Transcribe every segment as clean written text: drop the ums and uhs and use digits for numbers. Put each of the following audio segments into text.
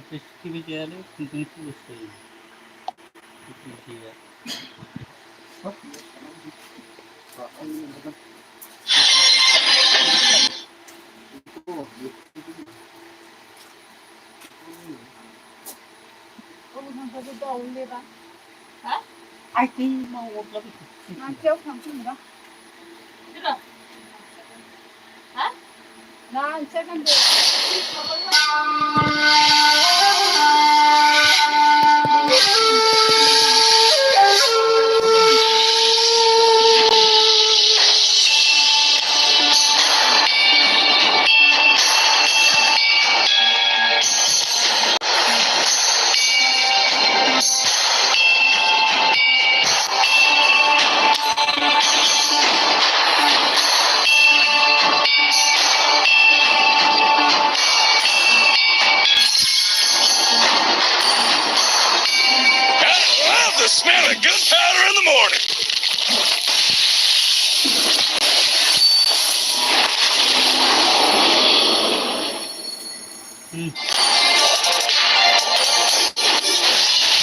festivity'leri sıkıntı gösteriyor. Ai cái mau một lắm. Mang theo thằng chung đó. Được rồi. Hả? Rồi, sẽ làm được. The smell of gunpowder in the morning.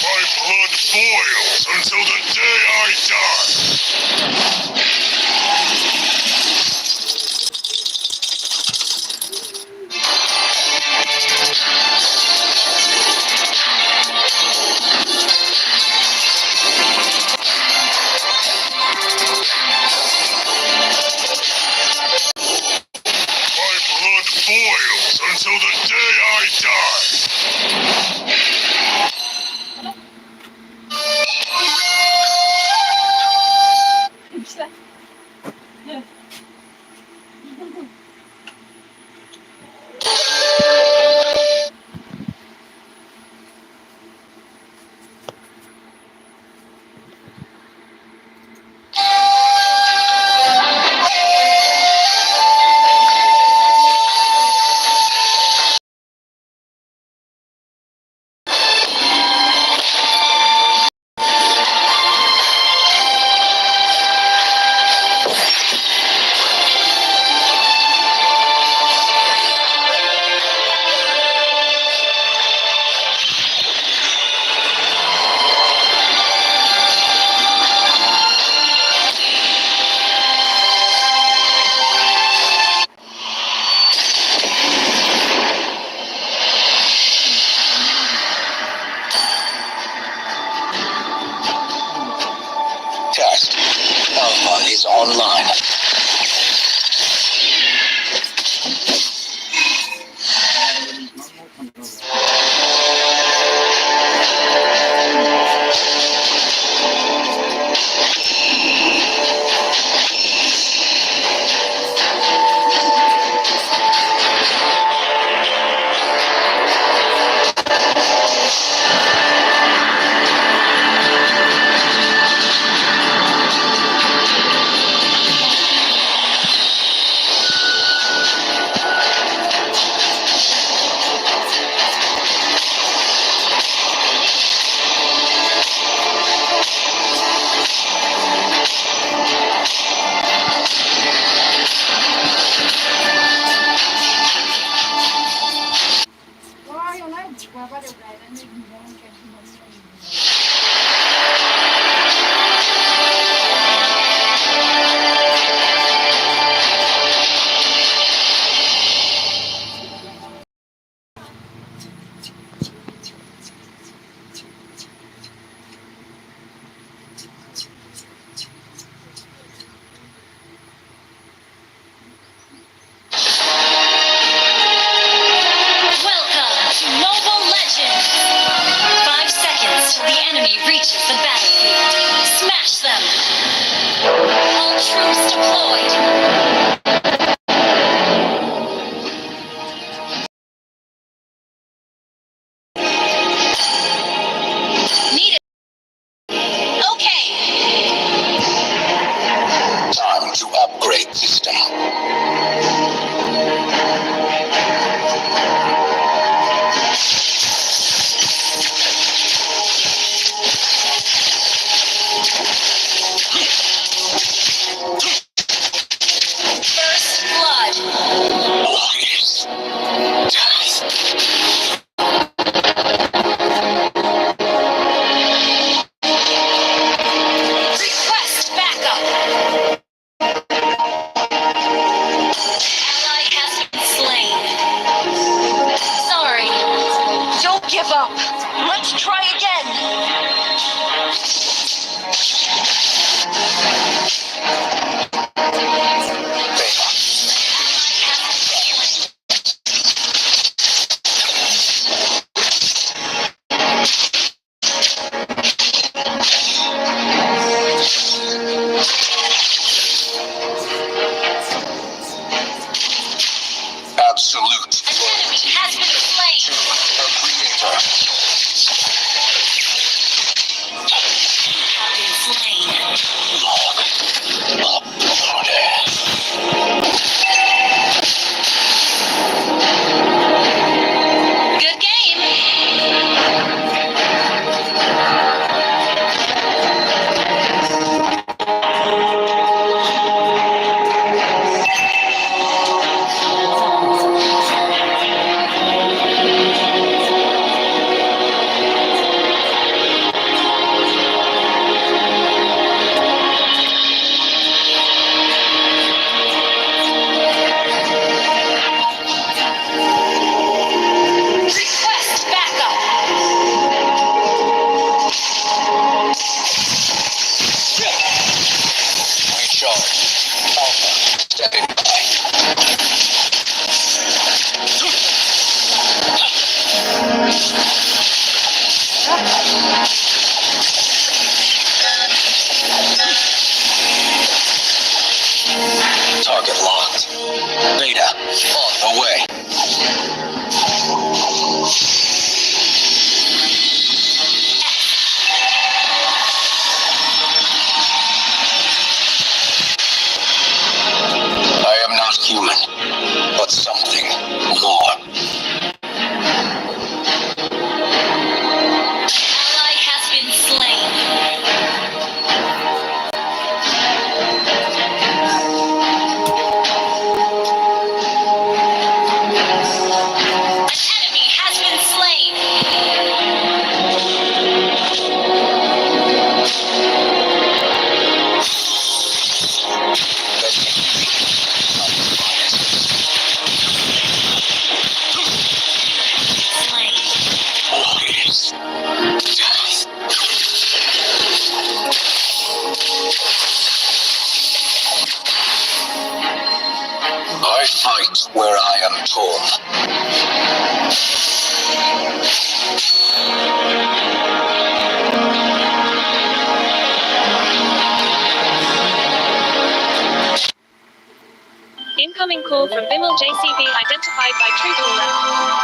My blood boils until the day I die. Boils until the day I die. Test. Alpha is online. Welcome to Mobile Legends! 5 seconds to the end give up. Let's try again. Absolute. An enemy has been slain. The creator. Have been slain. Good game. Request backup. Recharge. Alpha. Standing by. Target locked. Beta. On the way. I am not human, but something more. Ally has been slain. An enemy has been slain. I fight where I am told. Incoming call from Bimal JCB identified by Truecaller.